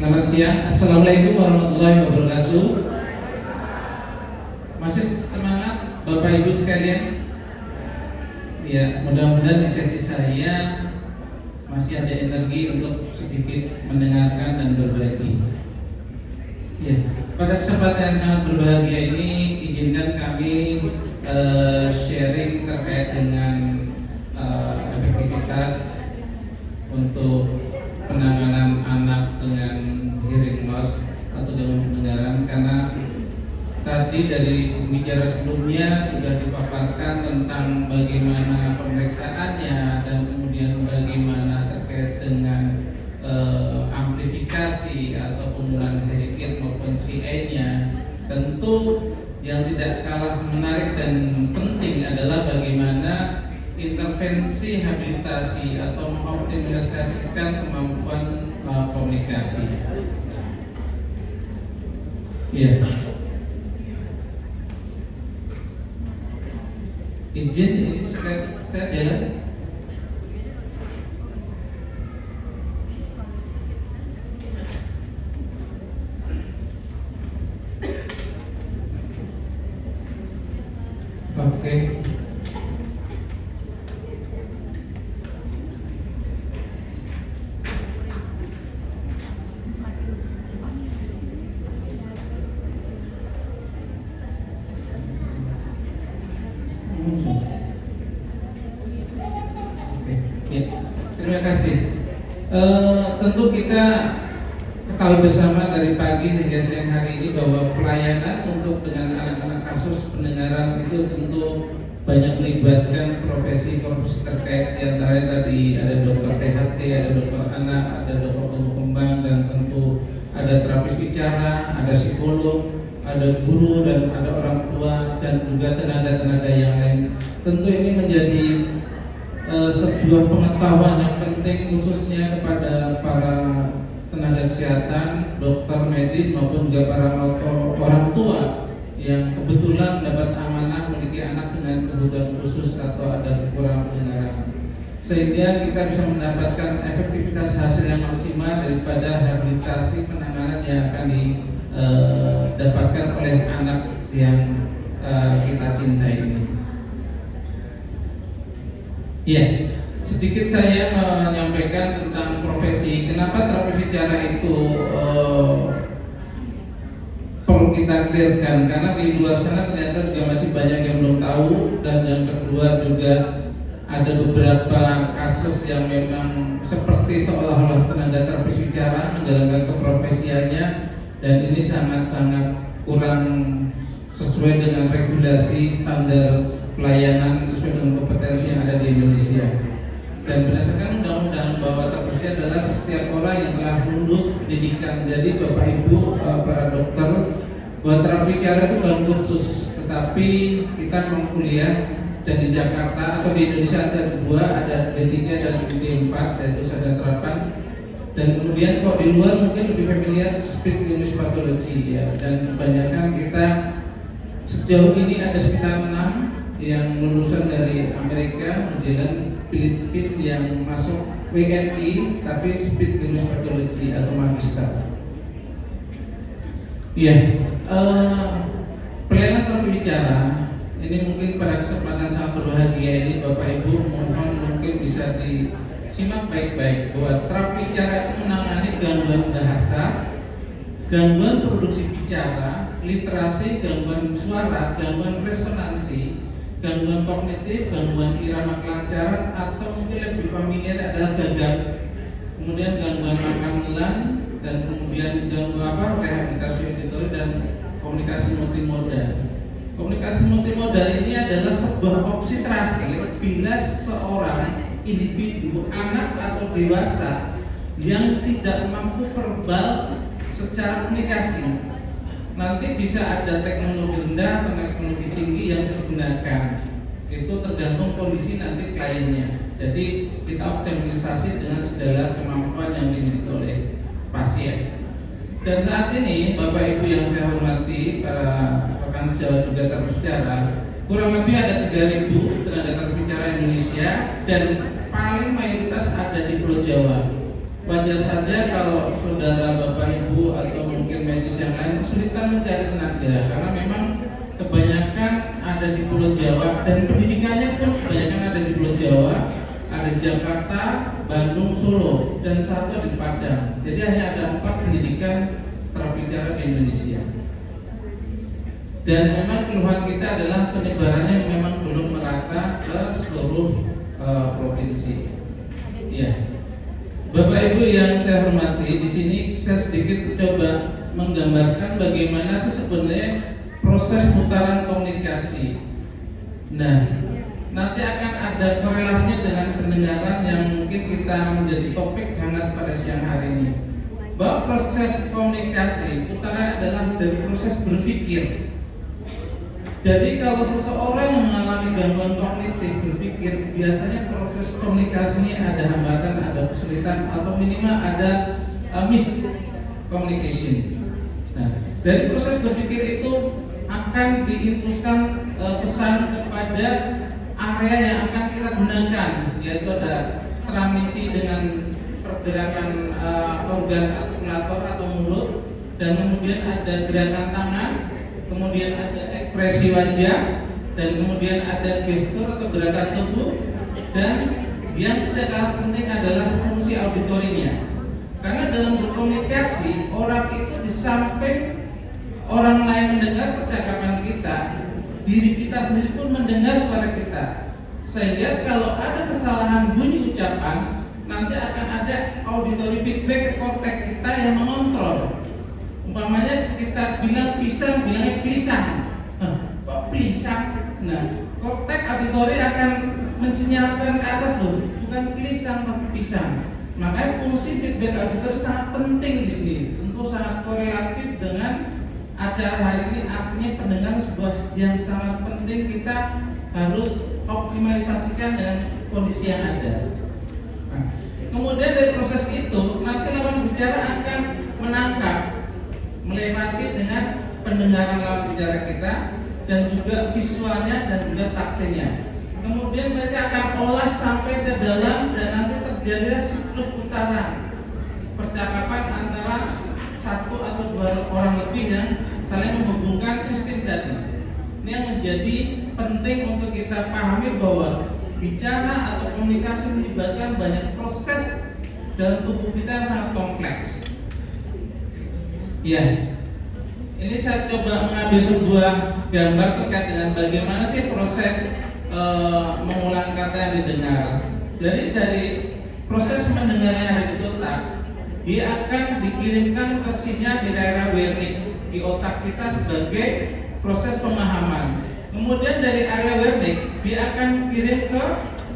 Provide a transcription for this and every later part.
Selamat siang, Assalamualaikum warahmatullahi wabarakatuh. Masih semangat Bapak Ibu sekalian? Ya, mudah-mudahan di sesi saya masih ada energi untuk sedikit mendengarkan dan berbagi. Ya, pada kesempatan yang sangat berbahagia ini, izinkan kami sharing terkait dengan efektivitas untuk penanganan anak dengan hearing loss atau gangguan pendengaran, karena tadi dari pembicara sebelumnya sudah dipaparkan tentang bagaimana pemeriksaannya dan kemudian bagaimana terkait dengan amplifikasi atau penggunaan hearing aid maupun CI-nya. Tentu yang tidak kalah menarik dan penting adalah bagaimana intervensi habilitasi atau mengoptimalisasikan kemampuan komunikasi. Ya, izin ini saya jalan. Oke. Ya, terima kasih. Tentu kita ketahui bersama dari pagi hingga siang hari ini bahwa pelayanan untuk dengan anak-anak kasus pendengaran itu tentu banyak melibatkan profesi-profesi terkait, diantaranya tadi ada dokter THT, ada dokter anak, ada dokter tumbuh kembang, dan tentu ada terapis bicara, ada psikolog, ada guru, dan ada orang tua, dan juga tenaga-tenaga yang lain. Tentu ini menjadi sebuah pengetahuan yang penting khususnya kepada para tenaga kesehatan, dokter medis maupun juga para orang tua yang kebetulan mendapat amanah memiliki anak dengan kebutuhan khusus atau ada kekurangan pendengaran, sehingga kita bisa mendapatkan efektivitas hasil yang maksimal daripada rehabilitasi penanganan yang akan didapatkan oleh anak yang kita cintai ini. Ya, sedikit saya menyampaikan tentang profesi. Kenapa terapi bicara itu perlu kita clearkan? Karena di luar sana ternyata juga masih banyak yang belum tahu. Dan yang kedua juga ada beberapa kasus yang memang seperti seolah-olah tenaga terapi bicara menjalankan keprofesiannya, dan ini sangat-sangat kurang sesuai dengan regulasi standar pelayanan sesuai dengan kompetensi yang ada di Indonesia. Dan berdasarkan undang-undang bahwa terapi adalah setiap orang yang telah lulus pendidikan. Jadi Bapak Ibu para dokter, bahwa terapi bicara itu bukan kursus, tetapi kita memang kuliah. Dan di Jakarta atau di Indonesia ada dua, ada D3 dan D4, yaitu sadar terapan. Dan kemudian kok di luar mungkin lebih familiar speech English pathology ya. Dan kebanyakan kita sejauh ini ada sekitar 6 yang lulusan dari Amerika, New Zealand, Filipina yang masuk WNI tapi speech English pathology atau magister. Iya, pelayanan terapi bicara ini mungkin pada kesempatan sangat berbahagia ini Bapak Ibu mohon mungkin bisa disimak baik-baik bahwa terapi bicara itu menangani gangguan bahasa, gangguan produksi bicara, literasi, gangguan suara, gangguan resonansi, gangguan kognitif, gangguan irama kelancaran, atau mungkin lebih familiar adalah gangguan, kemudian gangguan makan melan, dan kemudian gangguan rehabilitasi auditory dan komunikasi multimodal. Komunikasi multimodal ini adalah sebuah opsi terakhir bila seorang individu, anak atau dewasa yang tidak mampu verbal secara komunikasi. Nanti bisa ada teknologi rendah atau teknologi tinggi yang digunakan. Itu tergantung kondisi nanti kliennya. Jadi kita optimalisasi dengan segala kemampuan yang dimiliki oleh pasien. Dan saat ini Bapak Ibu yang saya hormati, para rekan sejawat juga terapi bicara, kurang lebih ada 3.000 tenaga terapi bicara Indonesia dan paling mayoritas ada di Pulau Jawa. Wajar saja kalau saudara Bapak kesulitan mencari tenaga karena memang kebanyakan ada di Pulau Jawa dan pendidikannya pun kebanyakan ada di Pulau Jawa, ada di Jakarta, Bandung, Solo, dan satu di Padang. Jadi hanya ada 4 pendidikan terapi cara di Indonesia. Dan memang keluhan kita adalah penyebarannya memang belum merata ke seluruh provinsi. Ya, Bapak Ibu yang saya hormati, di sini saya sedikit coba menggambarkan bagaimana sih sebenarnya proses putaran komunikasi. Nah, nanti akan ada korelasinya dengan pendengaran yang mungkin kita menjadi topik hangat pada siang hari ini. Bahwa proses komunikasi putaran adalah dari proses berpikir. Jadi kalau seseorang yang mengalami gangguan kognitif berpikir, biasanya proses komunikasi ini ada hambatan, ada kesulitan, atau minimal ada miscommunication. Nah, dari proses berpikir itu akan diinputkan pesan kepada area yang akan kita gunakan, yaitu ada transmisi dengan pergerakan organ artikulator atau mulut, dan kemudian ada gerakan tangan, kemudian ada ekspresi wajah, dan kemudian ada gestur atau gerakan tubuh, dan yang tidak kalah penting adalah fungsi auditorinya. Karena dalam berkomunikasi, orang itu di samping orang lain mendengar percakapan kita, diri kita sendiri pun mendengar suara kita. Sehingga kalau ada kesalahan bunyi ucapan, nanti akan ada auditory feedback ke korteks kita yang mengontrol. Umpamanya kita bilang pisang, bilangnya pisang. Kok pisang? Nah, korteks auditory akan mensinyalkan ke atas loh, bukan pisang tapi pisang. Makanya fungsi feedback auditor sangat penting di sini. Tentu sangat korelatif dengan acara hari ini, artinya pendengar sebuah yang sangat penting. Kita harus optimalisasikan dengan kondisi yang ada. Nah, kemudian dari proses itu nanti lawan bicara akan menangkap, melewati dengan pendengaran lawan bicara kita, dan juga visualnya dan juga taktilnya. Kemudian mereka akan olah sampai ke dalam, dan nanti terjadilah siklus putaran percakapan antara satu atau 2 orang lebih yang saling menghubungkan sistem tadi. Ini yang menjadi penting untuk kita pahami bahwa bicara atau komunikasi melibatkan banyak proses dalam tubuh kita yang sangat kompleks. Ya, ini saya coba mengambil sebuah gambar terkait dengan bagaimana sih proses mengulang kata yang didengar. Jadi dari proses mendengarnya ada di otak, dia akan dikirimkan ke sinyal di daerah Wernicke di otak kita sebagai proses pemahaman. Kemudian dari area Wernicke dia akan kirim ke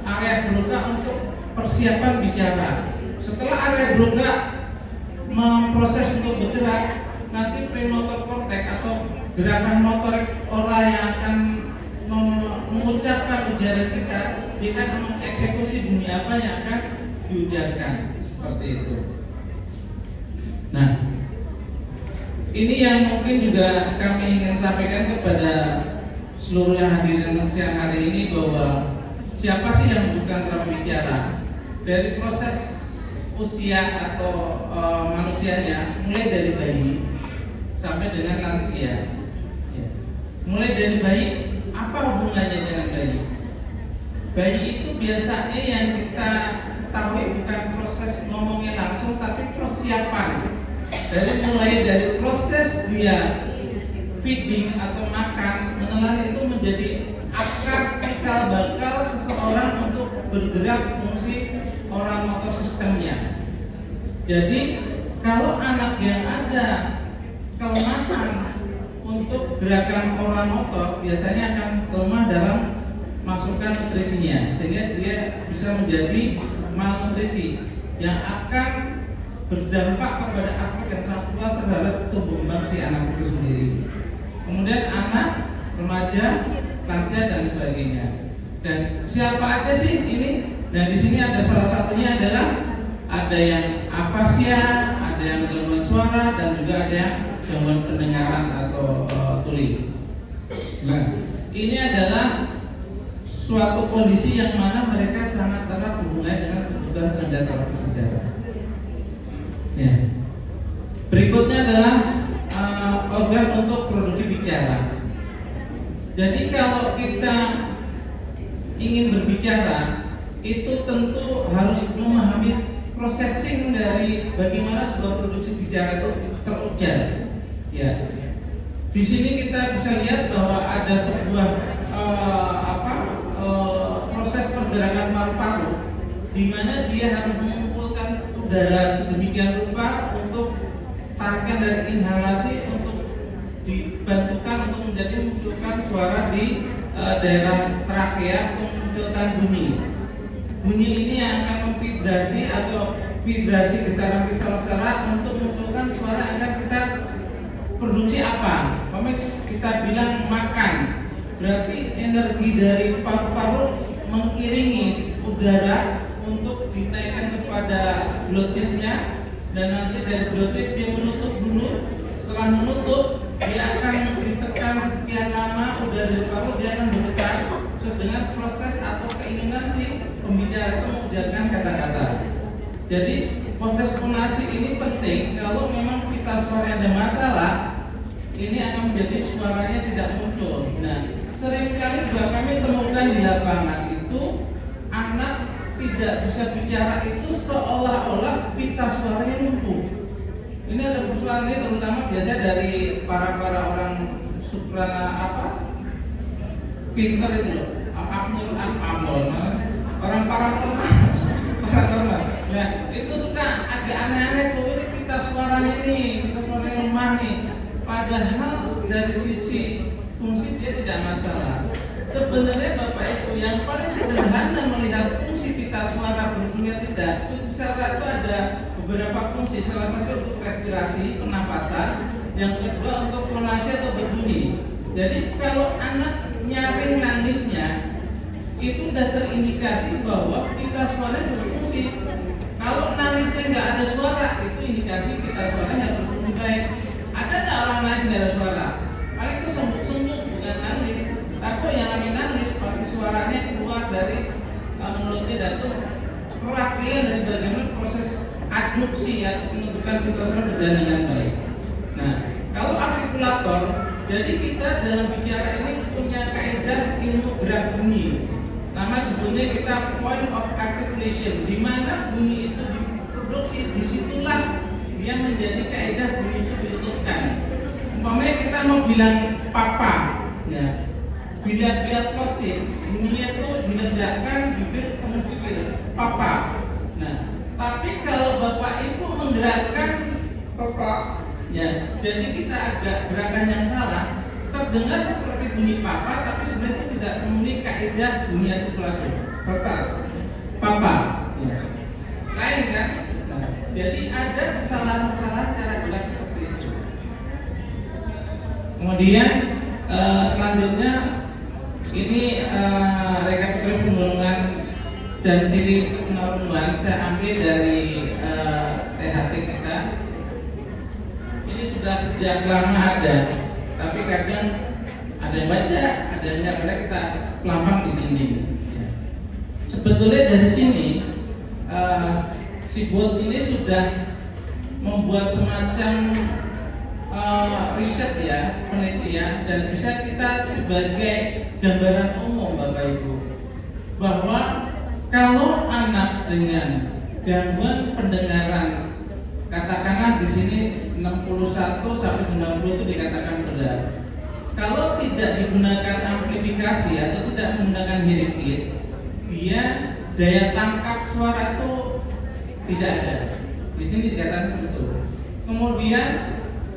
area Broca untuk persiapan bicara. Setelah area Broca memproses untuk bergerak, nanti premotor cortex atau gerakan motorik oral yang akan mengucapkan ujaran kita, dia akan mengeksekusi bunyi apa yang akan diujarkan, seperti itu. Nah, ini yang mungkin juga kami ingin sampaikan kepada seluruh yang hadirin siang hari ini, bahwa siapa sih yang bukan terapi bicara. Dari proses usia atau manusianya, mulai dari bayi sampai dengan lansia. Ya. Mulai dari bayi, apa hubungannya dengan bayi? Bayi itu biasanya yang kita ketahui bukan proses ngomongnya langsung, tapi persiapan. Mulai dari proses dia feeding atau makan, menelan, itu menjadi akar cikal bakal seseorang untuk bergerak fungsi oral motor sistemnya. Jadi kalau anak yang ada kelemahan untuk gerakan oral motor, biasanya akan lemah dalam masukan nutrisinya, sehingga dia bisa menjadi malnutrisi yang akan berdampak kepada aspek yang sangat kuat terhadap tumbuh kembang si anak itu sendiri. Kemudian anak, remaja, lansia, dan sebagainya. Dan siapa aja sih ini? Nah, di sini ada salah satunya adalah ada yang afasia, ada yang gangguan suara, dan juga ada yang gangguan pendengaran atau tuli. Nah, ini adalah suatu kondisi yang mana mereka sangat erat hubungannya dengan kebutuhan tenaga terapi bicara. Ya. Berikutnya adalah organ untuk produksi bicara. Jadi kalau kita ingin berbicara, itu tentu harus memahami processing dari bagaimana sebuah produksi bicara itu terucap. Ya, di sini kita bisa lihat bahwa ada sebuah proses pergerakan paru-paru, di mana dia harus mengumpulkan udara sedemikian rupa untuk tarikan dari inhalasi untuk dibantukan untuk munculkan suara di daerah trakea untuk memunculkan bunyi. Bunyi ini yang akan memvibrasi atau vibrasi getaran vital untuk memunculkan suara agar kita produksi apa? Kita bilang makan. Berarti energi dari paru-paru mengiringi udara untuk dinaikkan kepada glotisnya, dan nanti dari glotis dia menutup dulu. Setelah menutup, dia akan ditekan sekian lama udara dari paru, dia akan bergetar dengan proses atau keinginan si pembicara itu mengucapkan kata-kata. Jadi proses fonasi ini penting. Kalau memang pita suara ada masalah, ini akan menjadi suaranya tidak muncul. Nah, seringkali juga kami temukan di lapangan itu anak tidak bisa bicara itu seolah-olah pita suaranya lumpuh. Ini ada persoalan ini terutama biasanya dari para orang suprana pinter itu loh, orang paranormal. Nah, itu suka agak aneh-aneh tuh, ini pita suaranya lemah nih. Padahal dari sisi fungsi dia tidak masalah. Sebenarnya Bapak Ibu, yang paling sederhana melihat fungsi pita suara berfungsi tidak, pita suara itu ada beberapa fungsi. Salah satu untuk respirasi, pernapasan, yang kedua untuk fonasi atau berbunyi. Jadi kalau anak nyaring nangisnya, itu sudah terindikasi bahwa pita suara berfungsi. Kalau nangisnya nggak ada suara, itu indikasi pita suara nggak berfungsi baik. Ada nggak orang nangis nggak ada suara? Paling itu sembut-sembut, bukan nangis. Tapi yang namanya nangis, seperti suaranya keluar dari mulutnya dan itu perwakilan dari bagaimana proses adduksi ya, menentukan pita suara berjalan dengan baik. Nah, kalau artikulator, jadi kita dalam bicara ini punya kaidah ilmu gerak bunyi. Nama sebutnya kita point of articulation, di mana bunyi itu diproduksi, disitulah dia menjadi kaidah bunyi itu diletakkan. Umpamanya kita mau bilang papa, ya, bila biar plosif, bunyinya itu diledakkan bibir ketemu bibir, papa. Nah, tapi kalau Bapak Ibu menggerakkan papa, ya, jadi kita agak gerakan yang salah, terdengar seperti bunyi papa, tapi sebenarnya itu tidak memenuhi kaidah bunyi artikulasi. Papa, ya. Lain kan? Nah, jadi ada kesalahan-kesalahan cara jelas seperti itu. Kemudian selanjutnya ini rekapitulasi penggunaan dan ciri pengembangan saya ambil dari THT kita. Ini sudah sejak lama ada, tapi kadang ada yang baca, ada yang nggak, karena kita pelampang di dinding. Sebetulnya dari sini si bot ini sudah membuat semacam riset ya, penelitian, dan bisa kita sebagai gambaran umum Bapak Ibu bahwa kalau anak dengan gangguan pendengaran, katakanlah di sini 61 sampai 90 itu dikatakan berat. Kalau tidak digunakan amplifikasi atau tidak menggunakan hearing aid, dia daya tangkap suara itu tidak ada. Di sini dikatakan begitu. Kemudian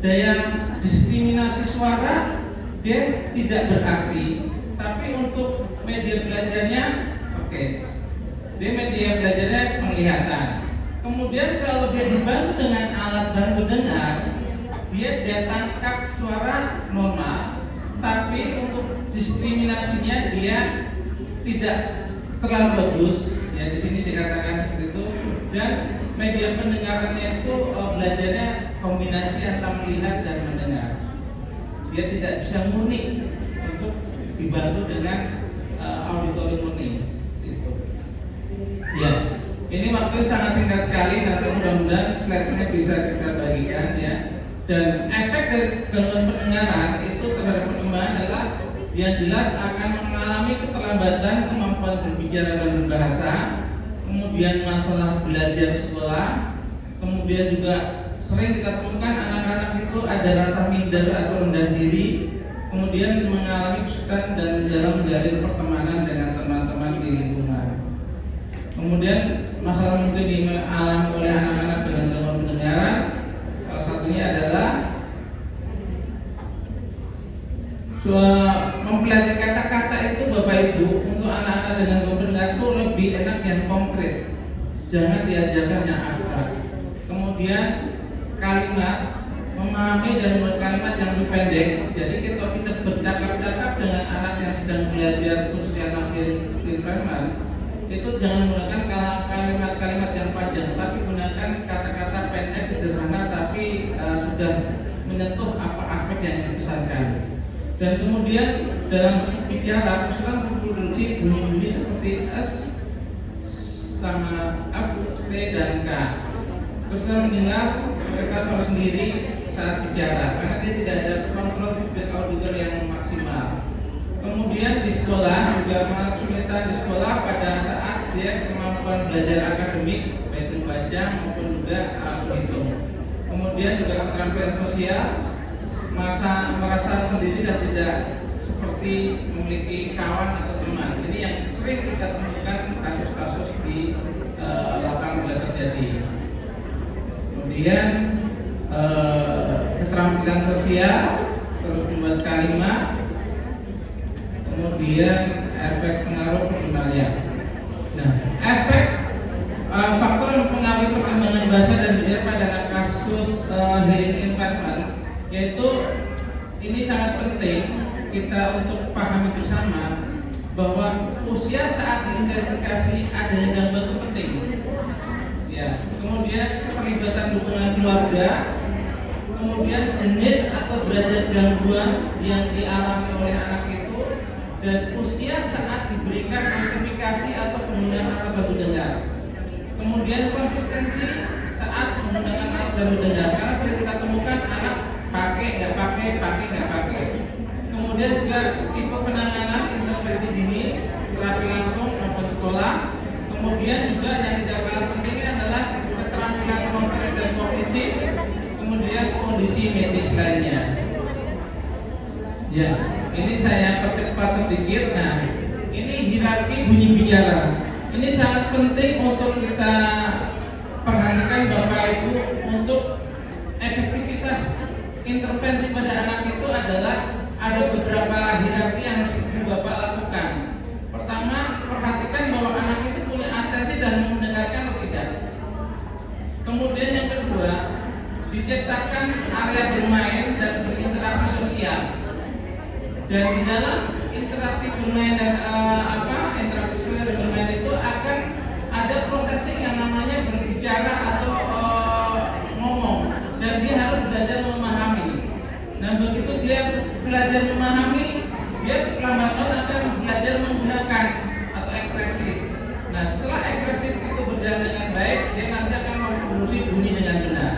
daya diskriminasi suara dia tidak berarti, tapi untuk media belajarnya oke. Dia media belajarnya penglihatan. Kemudian kalau dia dibantu dengan alat bantu dengar, dia tangkap suara normal, tapi untuk diskriminasinya dia tidak terlalu bagus. Ya di sini dikatakan seperti itu. Dan media pendengarannya itu belajarnya kombinasi antara melihat dan mendengar. Dia tidak bisa murni untuk dibantu dengan auditori murni. Gitu. Ya. Ini waktu sangat singkat sekali, nanti mudah-mudahan slide-nya bisa kita bagikan ya. Dan efek dari gangguan pendengaran itu terhadap perkembangan adalah yang jelas akan mengalami keterlambatan kemampuan berbicara dan berbahasa, kemudian masalah belajar sekolah, kemudian juga sering kita temukan anak-anak itu ada rasa minder atau rendah diri, kemudian mengalami kesulitan dan dalam menjalin pertemanan dengan teman-teman di lingkungan. Kemudian masalah mungkin dialami oleh anak-anak dengan gangguan pendengaran, salah satunya adalah mempelajari kata-kata itu Bapak Ibu untuk anak-anak dengan gangguan pendengaran itu lebih enak yang konkret, jangan diajarkan yang abstrak. Kemudian kalimat, memahami dan membuat kalimat yang lebih pendek. Jadi kalau kita bercakap-cakap dengan anak yang sedang belajar, khususnya anak di primer, itu jangan menggunakan kalimat-kalimat yang panjang, tapi gunakan kata-kata pendek sederhana tapi sudah menyentuh apa aspek yang dipesankan. Dan kemudian dalam berbicara, misalkan memproduksi bunyi-bunyi seperti S sama F, T dan K. Terus kita mendengar mereka suara sendiri saat bicara, karena dia tidak ada kontrol feedback auditor yang maksimal. Kemudian di sekolah juga kesulitan di sekolah pada saat dia kemampuan belajar akademik baik membaca maupun juga menghitung. Kemudian juga keterampilan sosial, merasa sendiri dan tidak seperti memiliki kawan atau teman. Ini yang sering kita temukan kasus-kasus di lapangan sudah terjadi. Kemudian keterampilan sosial, terus membuat kalimat, kemudian efek pengaruh pengendalian. Nah, efek faktor yang mempengaruhi perkembangan bahasa dan bicara pada kasus hearing impairment, yaitu ini sangat penting kita untuk pahami bersama bahwa usia saat diidentifikasi adanya gangguan itu penting. Ya, kemudian keterlibatan dukungan keluarga, kemudian jenis atau derajat gangguan yang dialami oleh anak itu, dan usia saat diberikan amplifikasi atau penggunaan alat bantu dengar. Kemudian konsistensi saat menggunakan alat bantu dengar, karena sering kita temukan anak pakai nggak pakai. Kemudian juga tipe penanganan intervensi dini, terapi langsung maupun sekolah. Kemudian juga yang tidak kalah penting adalah keterampilan motorik dan kognitif, kemudian kondisi medis lainnya. Ya, ini saya percepat sedikit. Nah, ini hierarki bunyi bicara. Ini sangat penting untuk kita perhatikan Bapak Ibu untuk efektivitas intervensi pada anak itu adalah ada beberapa hierarki yang harus Bapak lakukan. Pertama, perhatikan bahwa anak itu punya atensi dan mendengarkan atau tidak. Kemudian yang kedua, diciptakan area bermain dan berinteraksi sosial. Dan di dalam interaksi bermain dan interaksi sosial dan bermain itu akan ada processing yang namanya berbicara atau ngomong, dan dia harus belajar memahami. Nah, begitu dia belajar memahami, dia pelan-pelan akan belajar menggunakan atau ekspresif. Nah, setelah ekspresif itu berjalan dengan baik, dia nanti akan memproduksi bunyi dengan benar.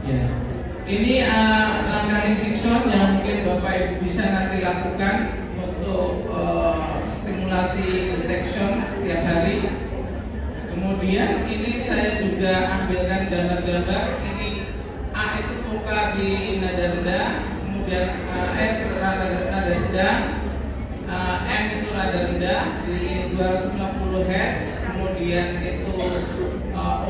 Ya, ini langkah Lexicon yang mungkin Bapak Ibu bisa nanti lakukan untuk stimulasi detection setiap hari. Kemudian ini saya juga ambilkan gambar-gambar. Ini A itu voka di nada rendah, kemudian F nada sedang, M itu nada rendah di 250 Hz, kemudian itu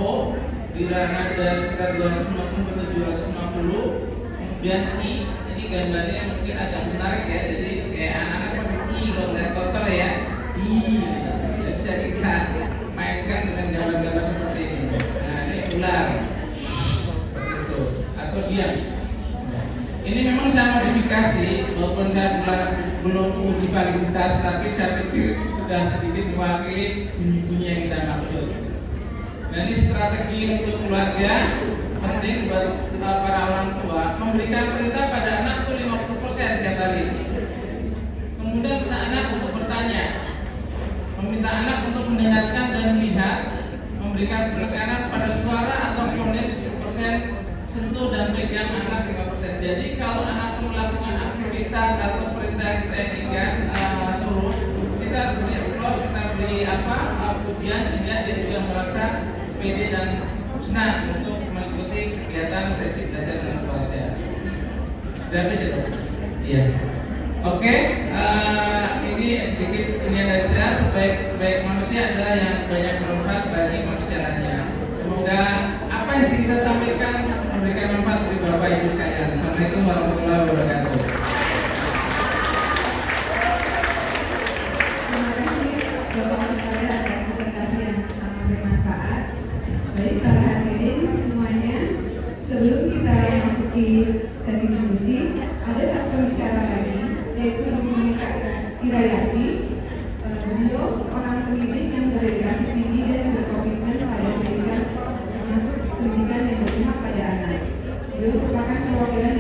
O di nada sekitar 250 750, kemudian I, ini gambarnya mungkin agak menarik ya, jadi kayak anak-anak seperti I kalau lihat kotor ya, I, bisa kita mainkan dengan gambar-gambar seperti ini. Nah, ini ular, seperti itu, atau diam. Ini memang saya modifikasi, walaupun saya belum uji validitas, tapi saya pikir sudah sedikit mewakili bunyi-bunyi yang kita maksud. Nah, ini strategi untuk keluarga penting buat para orang tua, memberikan perintah pada anak itu 50% tiap hari. Kemudian minta anak untuk bertanya, meminta anak untuk mendengarkan dan melihat, memberikan penekanan pada suara atau fonem 10% sentuh dan pegang anak 5%. Jadi kalau anak melakukan aktivitas atau perintah kita inginkan suruh, kita beri applause, kita beri pujian sehingga dia juga merasa pede dan senang untuk mengikuti kegiatan sesi belajar dengan keluarga. Sudah habis ya dok? Iya. Oke, ini sedikit ini dari saya. Sebaik manusia adalah yang banyak bermanfaat bagi manusia lainnya. Semoga apa yang bisa saya sampaikan memberikan manfaat bagi Bapak Ibu sekalian. Assalamualaikum warahmatullahi wabarakatuh. Terima kasih Bapak sekalian atas presentasi yang sangat bermanfaat. Baik para hadirin semuanya, sebelum kita masuki sesi diskusi, ada satu pembicara lagi, yaitu Ibu Monika Irayati. Beliau seorang pendidik yang berdedikasi tinggi dan berkomitmen pada pendidikan, termasuk pendidikan yang berpihak pada anak. Beliau merupakan perwakilan